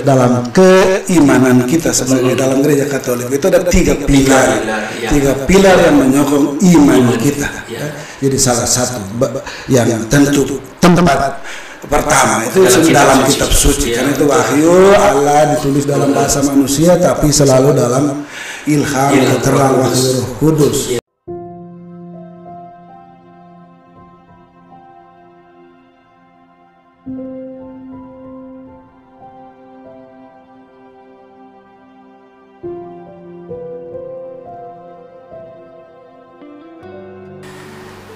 dalam keimanan kita sebagai dalam gereja Katolik itu ada tiga pilar yang menyokong iman kita. Jadi salah satu yang tentu tempat pertama itu dalam kitab suci, karena itu wahyu Allah ditulis dalam bahasa manusia tapi selalu dalam ilham atau terang wahyu Roh Kudus.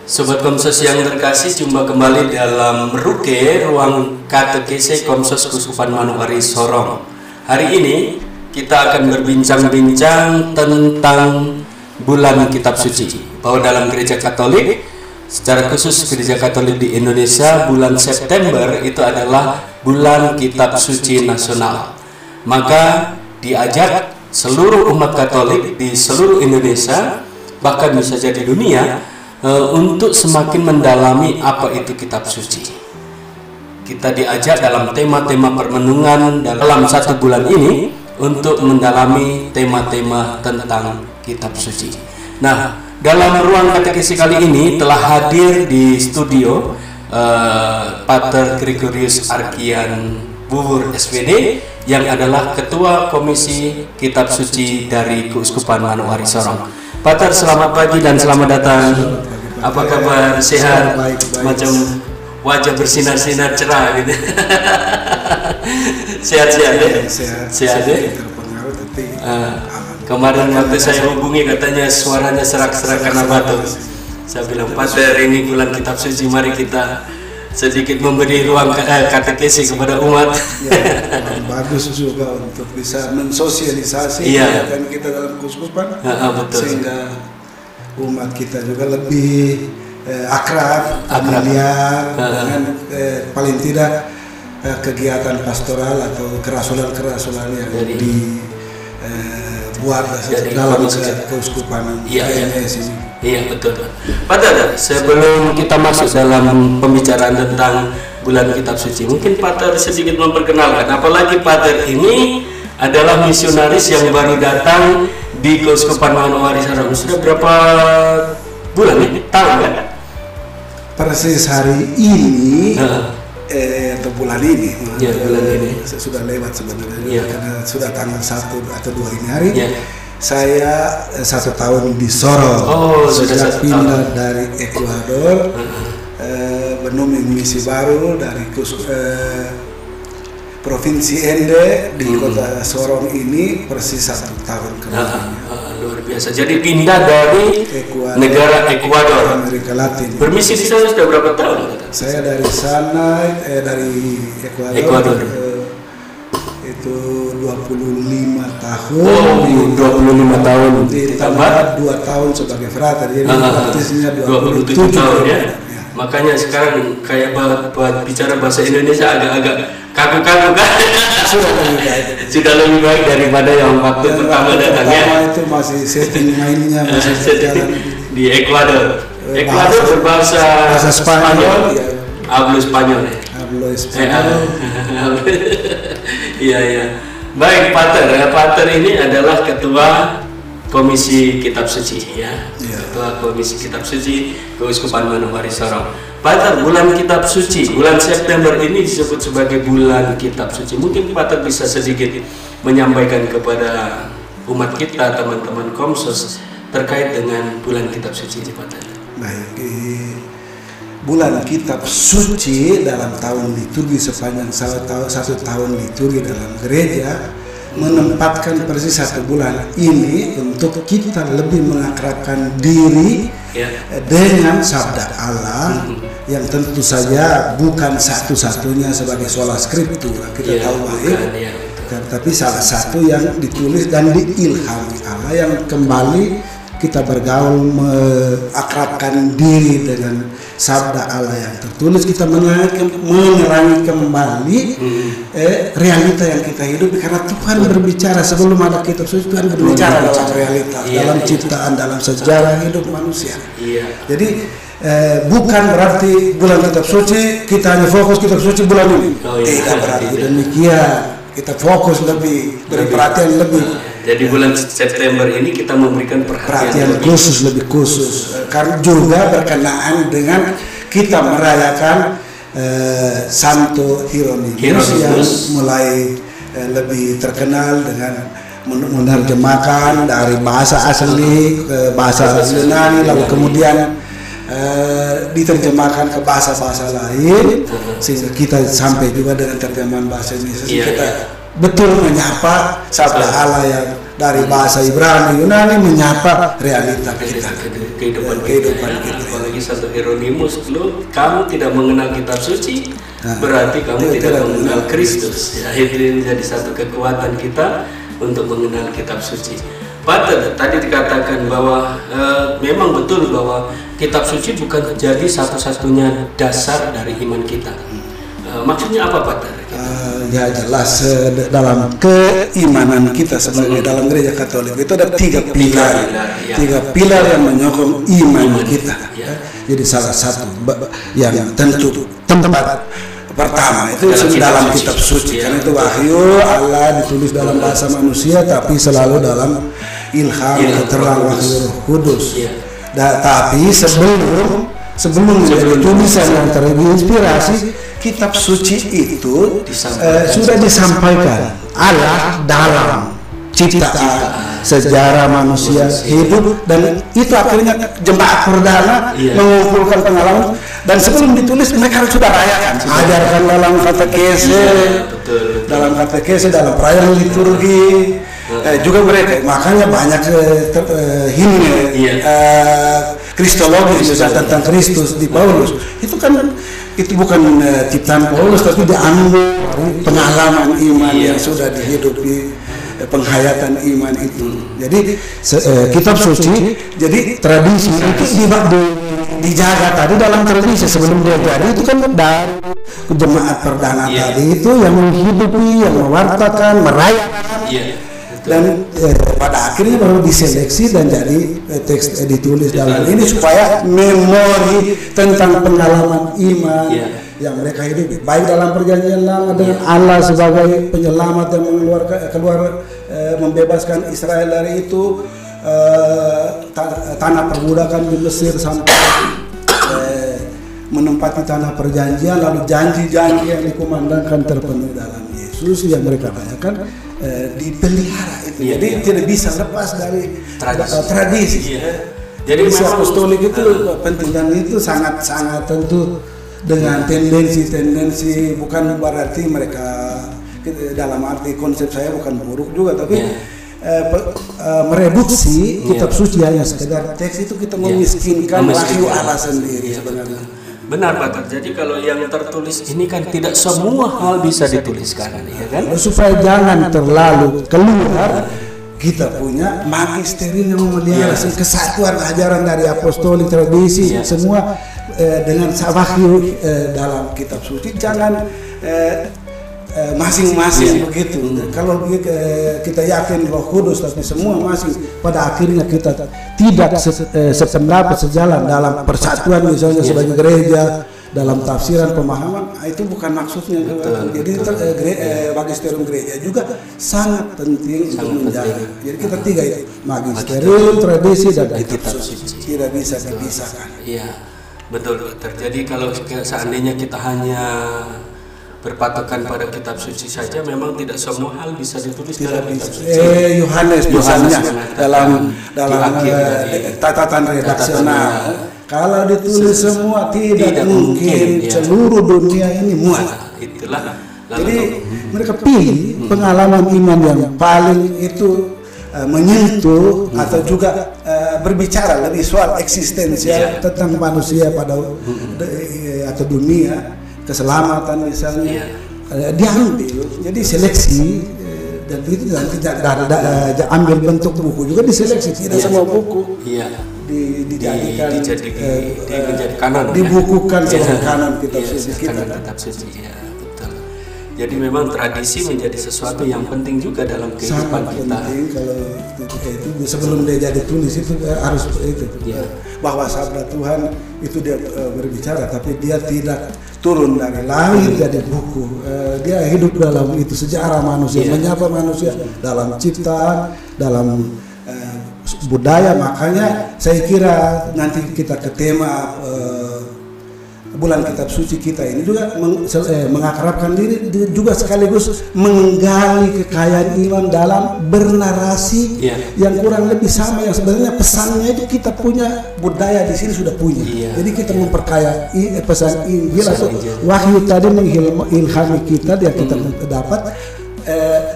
Sobat Komsos yang terkasih, jumpa kembali dalam Meruke, ruang katekese Komsos Keuskupan Manokwari Sorong. Hari ini kita akan berbincang-bincang tentang bulan Kitab Suci. Bahwa dalam Gereja Katolik, secara khusus Gereja Katolik di Indonesia, bulan September itu adalah bulan Kitab Suci Nasional. Maka diajak seluruh umat Katolik di seluruh Indonesia, bahkan bisa jadi dunia, untuk semakin mendalami apa itu kitab suci. Kita diajak dalam tema-tema permenungan dalam satu bulan ini untuk mendalami tema-tema tentang kitab suci. Nah, dalam ruang katekesi kali ini telah hadir di studio Pater Gregorius Arkian Bubur SPD yang adalah Ketua Komisi Kitab Suci dari Keuskupan Manokwari Sorong. Pater, selamat pagi dan selamat datang. Apa kabar? Sehat? Macam wajah bersinar-sinar cerah gitu. Sehat-sehat ya? Sehat ya? Kemarin waktu saya hubungi katanya suaranya serak-serak karena batuk. Saya bilang, Pater, ini bulan Kitab Suci, mari kita sedikit memberi ruang katekesi kepada umat. Ya, bagus juga untuk bisa mensosialisasi kan kita dalam keuskupan, sehingga umat kita juga lebih akrab, familiar dengan paling tidak kegiatan pastoral atau kerasulan-kerasulan yang dibuat dalam keuskupan KMS ini. Iya, betul. Pater, sebelum kita masuk dalam pembicaraan tentang bulan Kitab Suci, mungkin Pater sedikit memperkenalkan, apalagi Pater ini adalah misionaris yang baru datang di Keuskupan Manokwari Sorong. Sudah berapa bulan ini? Tahun kan? Persis hari ini atau bulan ini. Ya, bulan ini. Sudah lewat sebenarnya, karena sudah tanggal 1 atau 2 ini hari. Saya 1 tahun di Sorong. Sejak pindah dari Ekuador, menuming misi baru dari Provinsi Ende di kota Sorong ini persis 1 tahun kemarin. Luar biasa. Jadi pindah dari negara Ekuador, Amerika Latin. Bermisi di sana sudah berapa tahun? Saya dari sana, dari Ekuador. Itu 25 tahun. 25 tahun. Ditambah 2 tahun sebagai frater, jadi praktisnya 27 tahun ya. Makanya sekarang kayak bicara bahasa Indonesia agak-agak kaku-kaku kan. Sudah lebih baik daripada yang waktu pertama datangnya. Itu masih setting mainnya masih berjalan di Ekuador. Ekuador berbahasa Spanyol. Hablo Spanyol. Iya. Baik, Pater ini adalah Ketua Komisi Kitab Suci ya. Ketua Komisi Kitab Suci Keuskupan Manokwari Sorong. Pater, bulan Kitab Suci, bulan September ini disebut sebagai bulan Kitab Suci. Mungkin Pater bisa sedikit menyampaikan kepada umat kita, teman-teman Komsos, terkait dengan bulan Kitab Suci ini, Pater. Baik, bulan Kitab Suci dalam tahun liturgi sepanjang 1 tahun liturgi dalam gereja menempatkan persis 1 bulan ini untuk kita lebih mengakrabkan diri dengan sabda Allah yang tentu saja bukan satu-satunya sebagai sola scriptura, kita tahu baik, tapi salah satu yang ditulis dan diilhami Allah, yang kembali kita bergaul mengakrabkan diri dengan sabda Allah yang tertulis, kita menerangi kembali realita yang kita hidup, karena Tuhan berbicara sebelum ada kitab suci. Tuhan berbicara dalam realita, dalam ciptaan, dalam sejarah hidup manusia. Jadi bukan berarti bulan kitab suci kita hanya fokus kitab suci bulan ini. Tidak berarti demikian. kita fokus lebih, beri perhatian lebih. Jadi bulan September ini kita memberikan perhatian khusus, lebih khusus, karena juga berkenaan dengan kita merayakan Santo Hieronymus yang mulai lebih terkenal dengan menerjemahkan dari bahasa asli ke bahasa Yunani, lalu kemudian diterjemahkan ke bahasa-bahasa lain, sehingga kita sampai juga dengan terjemahan bahasa Indonesia. Kita betul menyapa sabda Allah yang dari bahasa Ibrani Yunani menyapa realita kita, kehidupan kita. Apalagi Santo Hieronymus, kamu tidak mengenal kitab suci, berarti kamu tidak mengenal Kristus. Ya, itu menjadi satu kekuatan kita untuk mengenal kitab suci. Pater, tadi dikatakan bahwa memang betul bahwa kitab suci bukan jadi satu-satunya dasar dari iman kita. Maksudnya apa, Pater? Ya jelas, dalam keimanan kita sebagai dalam gereja Katolik itu ada tiga pilar yang menyokong iman kita. Jadi salah satu yang tentu tempat pertama itu dalam kitab suci, karena itu wahyu Allah ditulis dalam bahasa manusia tapi selalu dalam ilham terang wahyu Roh Kudus. Tapi sebelum menjadi tulisan yang terinspirasi, kitab suci itu sudah disampaikan Allah dalam ciptaan, sejarah manusia hidup, dan itu akhirnya jemaat perdana mengumpulkan pengalaman, dan sebelum ditulis mereka sudah rayakan, ajarkan dalam katekese, dalam perayaan liturgi. Juga mereka, makanya banyak himne kristologi tentang Kristus di Paulus. Itu bukan ciptaan Paulus, tapi diambil pengalaman iman yang sudah dihidupi, penghayatan iman itu. Jadi kitab suci, jadi tradisi itu dijaga tadi dalam tradisi sebelum dia jadi itu kan dari jemaat perdana tadi itu yang menghidupi, yang mewartakan, merayakan. Dan pada akhirnya baru diseleksi dan jadi teks ditulis dalam ini supaya memori tentang pengalaman iman yang mereka hidupi, baik dalam perjanjian lama dengan Allah sebagai penyelamat yang membebaskan Israel dari itu tanah perbudakan di Mesir sampai menempati tanah perjanjian, lalu janji-janji yang dikumandangkan terpenuhi dalam Yesus yang mereka rayakan, dipelihara itu. Jadi tidak bisa lepas dari tradisi. Jadi apostolik itu penting, dan itu sangat tentu dengan tendensi, bukan berarti mereka dalam arti konsep saya bukan buruk juga, tapi mereduksi kitab suci hanya sekedar teks itu kita memiskinkan wahyu Allah sendiri sebenarnya. Benar, Pak. Jadi kalau yang tertulis ini kan tidak semua hal bisa dituliskan, ya kan? Supaya jangan terlalu keluar, kita punya magisterium yang memelihara kesatuan ajaran dari apostolik, tradisi, semua dengan wahyu dalam kitab suci. Jangan masing-masing begitu. Kalau kita yakin Roh Kudus, tapi semua masing, pada akhirnya kita tidak sependapat, sejalan dalam persatuan misalnya sebagai gereja, dalam tafsiran pemahaman, itu bukan maksudnya. Jadi magisterium gereja juga sangat penting untuk menjaga. Jadi kita tiga itu, magisterium, tradisi, dan kitab suci, tidak bisa dipisahkan. Iya, betul. Jadi kalau seandainya kita hanya berpatokan pada kitab suci saja, memang tidak semua hal bisa ditulis dalam kitab suci. Yohanes misalnya dalam catatan redaksional, kalau ditulis semua tidak mungkin seluruh dunia ini muat. Itulah. Jadi mereka pilih pengalaman iman yang paling itu menyentuh atau juga berbicara lebih soal eksistensial tentang manusia pada atau dunia, keselamatan misalnya, diambil. Jadi seleksi, dan itu nanti ambil bentuk buku juga diseleksi, tidak semua buku dijadikan kanon, dibukukan sebagai kanon kitab suci kita. Betul. Jadi memang tradisi menjadi sesuatu yang penting juga dalam kehidupan kita. Penting kalau itu sebelum dia jadi tulis itu harus itu bahwa sabda Tuhan itu dia berbicara, tapi dia tidak turun dari langit jadi buku. Dia hidup dalam itu sejarah manusia, menyapa manusia dalam ciptaan, dalam budaya. Makanya saya kira nanti kita ke tema bulan kitab suci kita ini juga mengakrabkan diri, juga sekaligus menggali kekayaan iman dalam bernarasi yang kurang lebih sama, yang sebenarnya pesannya itu kita punya budaya di sini sudah punya. Jadi kita memperkaya pesan Injil atau wahyu tadi mengilhami kita, dia kita dapat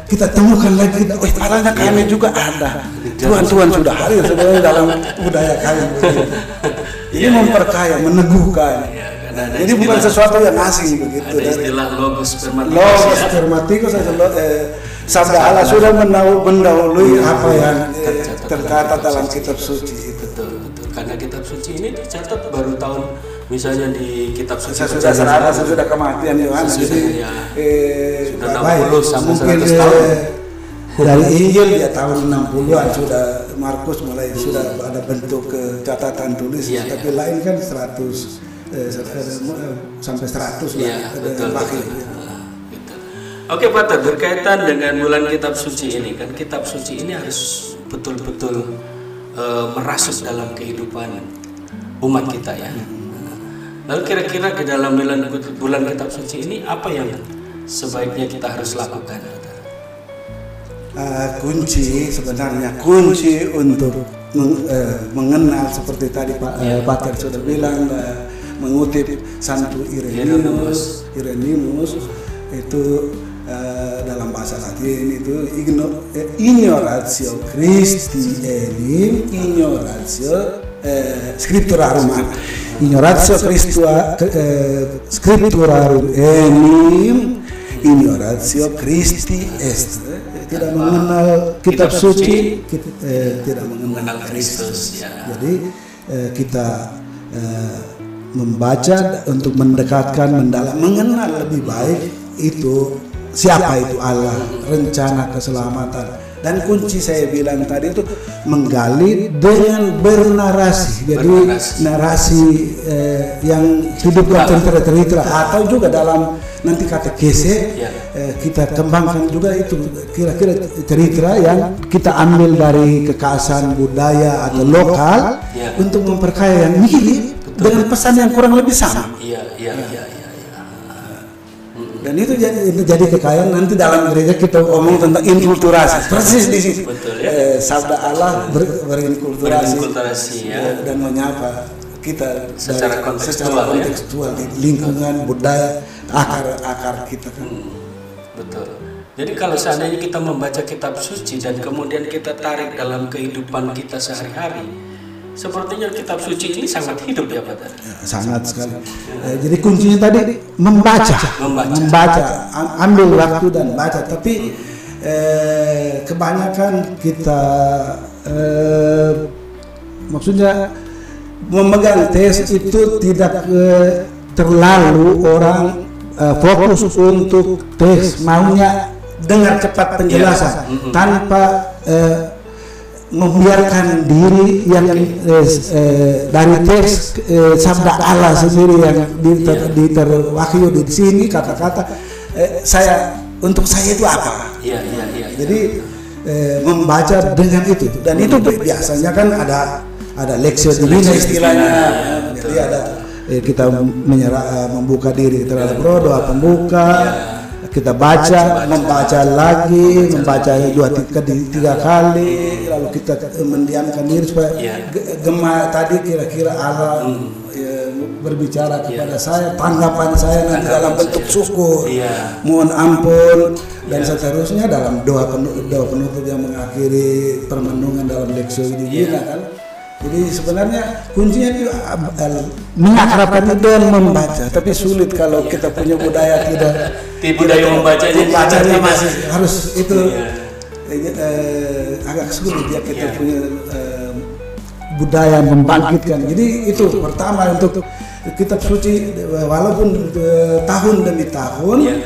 kita temukan lagi, caranya kami juga ada. Tuhan sudah hadir sebenarnya dalam budaya kami. Ini memperkaya, meneguhkan. Jadi bukan sesuatu yang asing begitu. Ada istilah logos spermatikos. Logos spermatikos sabda Allah sudah mendahului apa yang tercatat dalam kitab suci itu. Betul. Karena kitab suci ini dicatat baru tahun, misalnya di kitab suci sesudah kematian Yohanes. Sudah 60 sampai 100 tahun. Dari Injil ya tahun 60-an sudah Markus mulai sudah ada bentuk catatan tulis, tapi lain kan 100 sampai 100 lah. Betul. Oke, Pak, berkaitan dengan bulan kitab suci ini, kan kitab suci ini harus betul-betul merasuk dalam kehidupan umat kita ya. Lalu kira-kira ke dalam bulan kitab suci ini apa yang sebaiknya kita harus lakukan? Kunci untuk mengenal seperti tadi Pak Pater sudah bilang, mengutip Santo Irenaeus itu dalam bahasa Latin itu ignoratio Christi enim ignoratio scripturarum, ignoratio scripturarum enim ignoratio Christi est. Tidak mengenal kitab suci, tidak mengenal Kristus. Jadi kita membaca untuk mendekatkan, mendalam, mengenal lebih baik itu siapa itu Allah, rencana keselamatan. Dan kunci saya bilang tadi itu menggali dengan bernarasi. Jadi narasi yang hidup dan cerita, atau juga dalam nanti katekese kita kembangkan juga itu kira-kira cerita yang kita ambil dari kekhasan budaya atau lokal untuk memperkaya yang mirip dengan pesan yang kurang lebih sama. Dan itu jadi kekayaan. Nanti dalam gereja kita ngomong tentang inkulturasi, persis di situ. Sabda Allah berinkulturasi dan menyapa kita secara kontekstual di lingkungan budaya akar kita kan. Betul. Jadi kalau seandainya kita membaca kitab suci dan kemudian kita tarik dalam kehidupan kita sehari-hari, sepertinya kitab suci ini sangat hidup ya Pak. Sangat sekali. Jadi kuncinya tadi membaca, ambil waktu dan baca. Tapi kebanyakan kita maksudnya memegang teks itu tidak terlalu orang fokus untuk teks, maunya dengar cepat penjelasan tanpa membiarkan diri yang dari teks sabda Allah sendiri yang diterwakili di sini kata-kata untuk saya itu apa? Jadi membaca dengan itu, dan itu biasanya kan ada leksio divina istilahnya. Jadi ada kita membuka diri terhadap roh, doa pembuka. Kita membaca lagi, membaca 2-3 kali, lalu kita mendiamkan diri supaya gema tadi kira-kira Allah berbicara kepada saya, tanggapan saya nanti dalam bentuk syukur, mohon ampun, dan seterusnya dalam doa penutup yang mengakhiri permenungan dalam leksio divina kan. Jadi sebenarnya kuncinya itu mengakrabkan dan membaca, tapi sulit kalau kita punya budaya budaya membacanya masih harus itu agak sulit ya kita punya budaya membangkitkan. Jadi itu pertama untuk kitab suci, walaupun tahun demi tahun.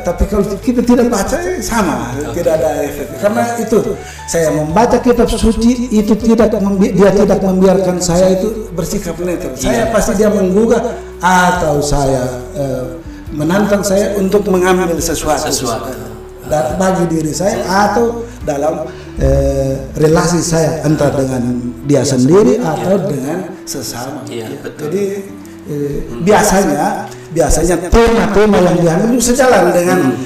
Tapi kalau kita tidak baca sama, tidak ada efek. Karena itu saya membaca kitab suci itu dia tidak membiarkan saya itu bersikap netral. Saya pasti dia menggugah atau saya menantang saya untuk mengambil sesuatu. Bagi diri saya atau dalam relasi saya entah dengan dia sendiri atau dengan sesama. Jadi biasanya tema-tema yang diambil sejalan dengan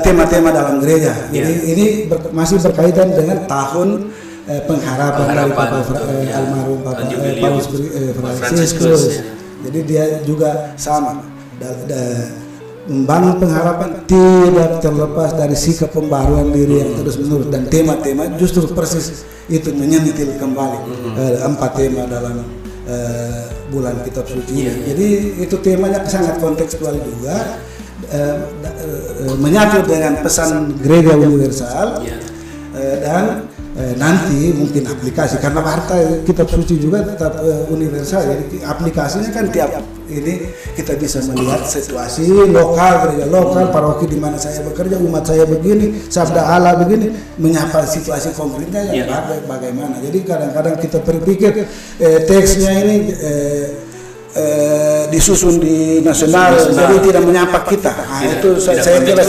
tema-tema dalam gereja. Jadi ini masih berkaitan dengan tahun pengharapan dari almarhum Bapak Paulus Fransiskus. Jadi dia juga sama membangun pengharapan tidak terlepas dari sikap pembaruan diri yang terus menerus, dan tema-tema justru persis itu menyentil kembali 4 tema dalam bulan kitab suci. Jadi itu temanya sangat kontekstual juga, menyatu dengan pesan gereja universal, dan nanti mungkin aplikasi, karena harta kitab suci juga tetap universal. Jadi aplikasinya kan tiap ini kita bisa melihat situasi lokal, gereja lokal, paroki di mana saya bekerja, umat saya begini, sabda Allah begini, menyapa situasi konkretnya yang bagaimana. Jadi kadang-kadang kita berpikir teksnya ini disusun di nasional, jadi tidak menyapa kita. Itu saya kira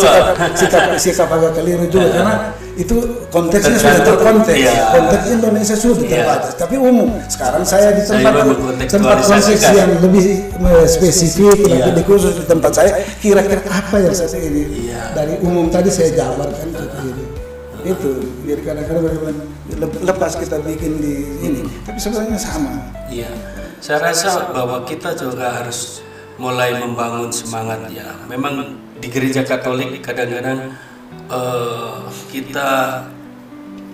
sikap agak keliru juga, karena itu konteksnya sudah terkonteks. Konteks Indonesia sudah terbatas, tapi umum. Sekarang saya di tempat konteks yang lebih spesifik, lebih khusus di tempat saya. Kira-kira apa yang saya ini dari umum tadi saya jabarkan ini. Itu jadi kadang-kadang lepas kita bikin di ini, tapi sebenarnya sama. Saya rasa bahwa kita juga harus mulai membangun semangat ya. Memang di gereja Katolik kadang-kadang kita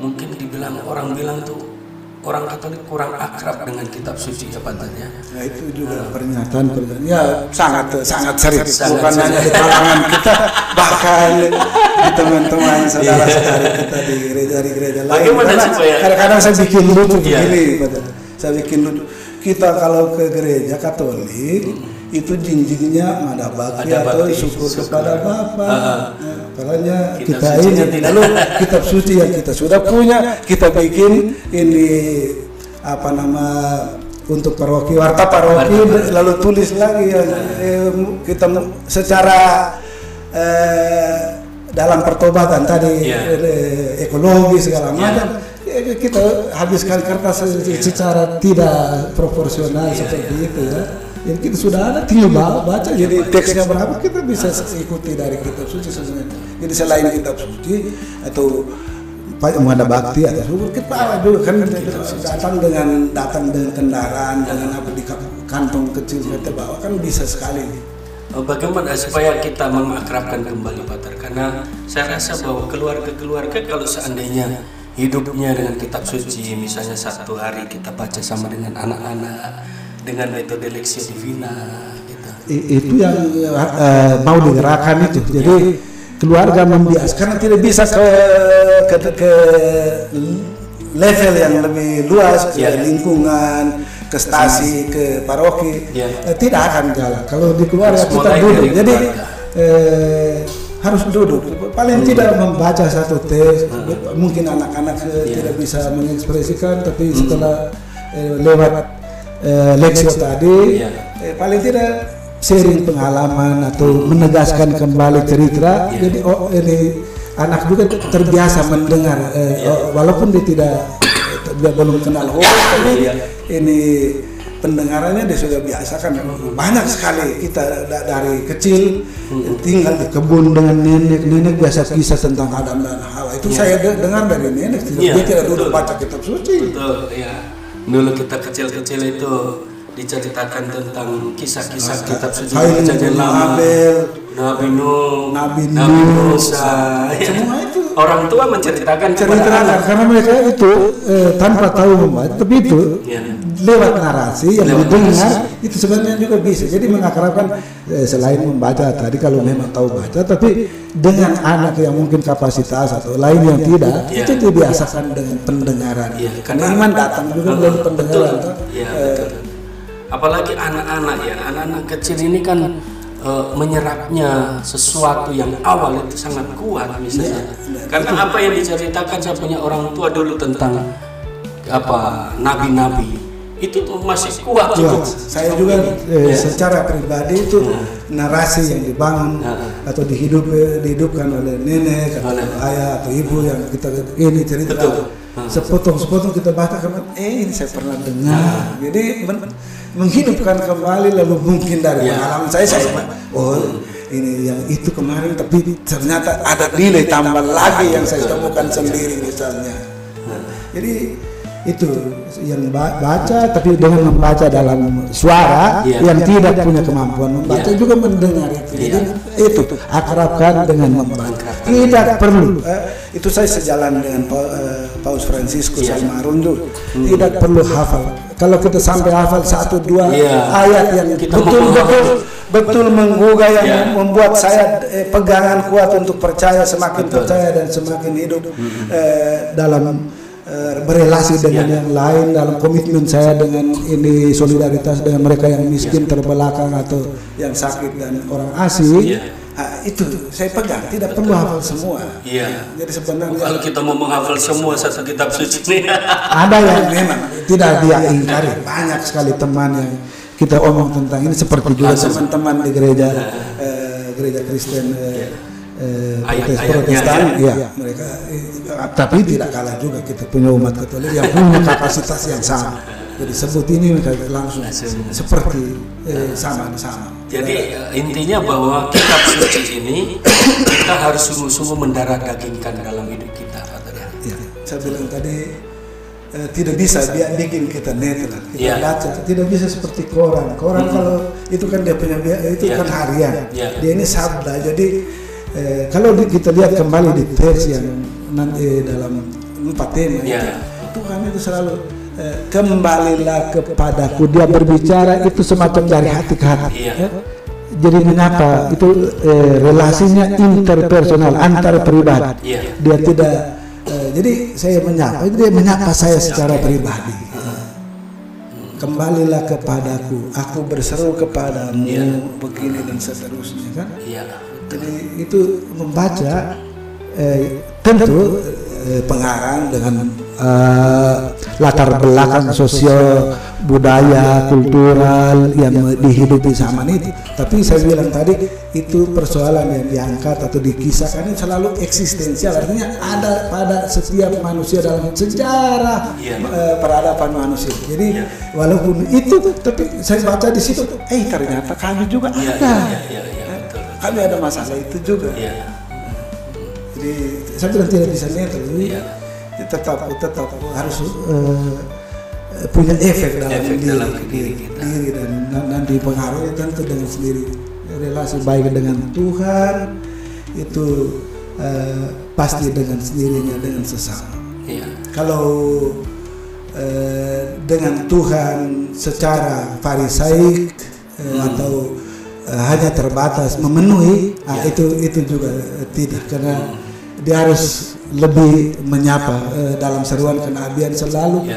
mungkin dibilang, orang bilang tuh orang Katolik kurang akrab dengan kitab suci ya katanya. Nah itu juga pernyataan ya sangat sering, bukan hanya di kalangan kita, bahkan di teman-teman saudara-saudara kita di gereja lain. Bagaimana supaya kadang-kadang saya bikin lucu begini, saya bikin lucu. Kita kalau ke gereja Katolik itu jinjingnya ada bakti atau syukur kepada Bapa. Makanya kita ini lalu kitab suci yang kita sudah punya kita bikin ini untuk paroki, warta paroki, lalu tulis lagi yang kita secara dalam pertobatan tadi ekologi segala macam. Kita habiskan kertas secara tidak proporsional seperti itu ya. Jadi kita sudah ada, tinggal baca. Jadi teksnya berapa kita bisa ikuti dari kitab suci sebenarnya. Jadi selain kitab suci atau mau ada bakti atau syukur, kita juga kan datang dengan kendaraan, dengan apa di kantong kecil kita bawa, kan bisa sekali. Bagaimana supaya kita mengakrabkan kembali Pater? Karena saya rasa bahwa keluarga-keluarga kalau seandainya hidupnya dengan kitab suci, misalnya satu hari kita baca sama dengan anak-anak dengan metode Lexio Divina gitu. Itu yang mau digerakkan itu. Jadi keluarga membiasakan, karena tidak bisa ke level yang lebih luas, ke lingkungan, ke stasi, ke paroki, tidak akan jalan kalau di keluarga kita duduk. Jadi harus duduk, paling tidak membaca satu teks. Mungkin anak-anak tidak bisa mengekspresikan, tapi setelah lewat Lexio tadi, paling tidak sharing pengalaman atau menegaskan kembali cerita. Jadi ini anak juga terbiasa mendengar, walaupun dia belum kenal tapi ini pendengarannya dia sudah biasa kan. Banyak sekali kita dari kecil tinggal di kebun dengan nenek biasa kisah tentang Adam dan Hawa. Itu saya dengar dari nenek, dia tidak duduk baca kitab suci. Betul, ya. Dulu kita kecil-kecil itu diceritakan tentang kisah-kisah kitab suci perjanjian lama, Nabi Nuh, Nabi Musa, semua itu orang tua menceritakan karena mereka itu tanpa tahu membaca, tapi itu lewat narasi yang didengar itu sebenarnya juga bisa. Jadi mengakrabkan selain membaca tadi kalau memang tahu baca, tapi dengan anak yang mungkin kapasitas atau lain yang tidak, itu dibiasakan dengan pendengaran. Karena iman datang juga melalui pendengaran. Apalagi anak-anak anak-anak kecil ini kan menyerapnya sesuatu yang awal itu sangat kuat misalnya. Karena apa yang diceritakan saya punya orang tua dulu tentang nabi-nabi itu tuh masih kuat cukup. Saya juga secara pribadi itu narasi yang dibangun atau dihidupkan oleh nenek atau ayah atau ibu yang kita ini cerita. Sepotong-sepotong kita baca kemarin, ini saya pernah dengar. Jadi menghidupkan kembali, lalu mungkin dari pengalaman saya ini yang itu kemarin, tapi ternyata ada nilai tambah lagi yang saya temukan sendiri misalnya. Jadi itu yang baca, tapi dengan membaca dalam suara yang tidak punya kemampuan membaca juga mendengar itu. Jadi itu akrabkan dengan membaca. Tidak perlu. Itu saya sejalan dengan Paus Fransiskus almarhum tuh. Tidak perlu hafal. Kalau kita sampai hafal 1-2 ayat yang betul menggugah yang membuat saya pegangan kuat untuk percaya, semakin percaya dan semakin hidup dalam berelasi dengan yang lain, dalam komitmen saya dengan ini, solidaritas dengan mereka yang miskin, terbelakang atau yang sakit dan orang asing. Itu saya pegang, tidak perlu hafal semua. Jadi sebenarnya kalau kita mau menghafal semua satu kitab suci ini ada yang memang tidak dia ingkari. Banyak sekali teman yang kita omong tentang ini, seperti juga teman-teman di gereja Kristen Protestan, mereka, tapi tidak kalah juga kita punya umat Katolik yang punya kapasitas yang sama. Jadi sebut ini mereka langsung seperti sama-sama. Jadi intinya bahwa kitab suci ini kita harus sungguh-sungguh mendarah dagingkan dalam hidup kita, saya bilang tadi tidak bisa dia bikin kita netral, kita baca, tidak bisa seperti koran. Kalau itu kan dia punya itu kan harian, dia ini sabda. Jadi kalau kita lihat kembali di versi yang nanti dalam 4 tema Tuhan itu selalu kembalilah kepadaku. Dia berbicara itu semacam dari hati ke hati. Jadi menyapa itu relasinya interpersonal, antar pribadi. Dia tidak jadi saya menyapa, dia menyapa saya secara pribadi. Kembalilah kepadaku, aku berseru kepadamu, begini dan seterusnya kan. Jadi itu membaca tentu pengarang dengan latar belakang sosial, budaya, kultural yang dihidupi zaman itu. Tapi saya bilang tadi itu persoalan yang diangkat atau dikisahkan itu selalu eksistensial, artinya ada pada setiap manusia dalam sejarah peradaban manusia. Jadi walaupun itu, tapi saya baca di situ, ternyata kami juga ada. Kami ada masalah itu juga. Jadi saya bilang tidak bisa netral. Tetap harus punya efek dalam diri dan dipengaruhi tentu dengan sendiri. Relasi baik dengan Tuhan itu pasti dengan sendirinya dengan sesama. Kalau dengan Tuhan secara farisaik atau hanya terbatas memenuhi, itu juga tidak, karena dia harus lebih menyapa dalam seruan kenabian selalu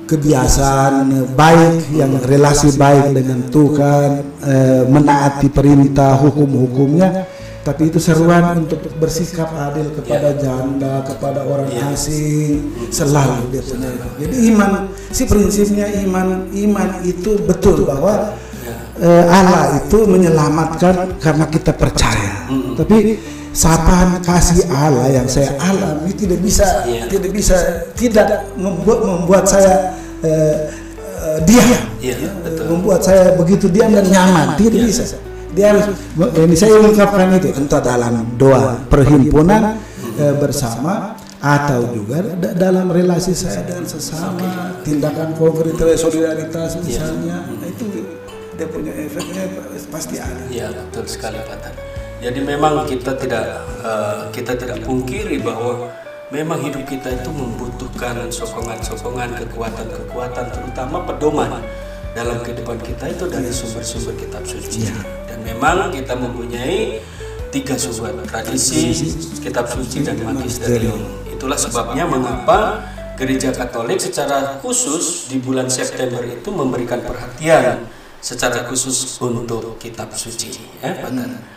kebiasaan baik, yang relasi baik dengan Tuhan, menaati perintah hukum-hukumnya. Tapi itu seruan untuk bersikap adil kepada janda, kepada orang asing, selalu dia punya. Jadi iman, prinsipnya iman itu betul bahwa Allah itu menyelamatkan karena kita percaya. Tapi sapaan kasih Allah yang saya alami tidak membuat saya diam, membuat saya begitu diam dan nyaman, tidak bisa. Dia harus, ini saya ungkapkan itu entah dalam doa perhimpunan bersama atau juga dalam relasi saya dengan sesama, tindakan konkret solidaritas misalnya, itu dia punya efeknya pasti ada. Ya, betul sekali Pak Tan. Jadi memang kita tidak pungkiri bahwa memang hidup kita itu membutuhkan sokongan-sokongan, kekuatan-kekuatan, terutama pedoman dalam kehidupan kita itu dari sumber-sumber kitab suci. Dan memang kita mempunyai 3 sumber, tradisi, kitab suci, dan magisterium. Itulah sebabnya mengapa Gereja Katolik secara khusus di bulan September itu memberikan perhatian secara khusus untuk kitab suci, Pak Tan.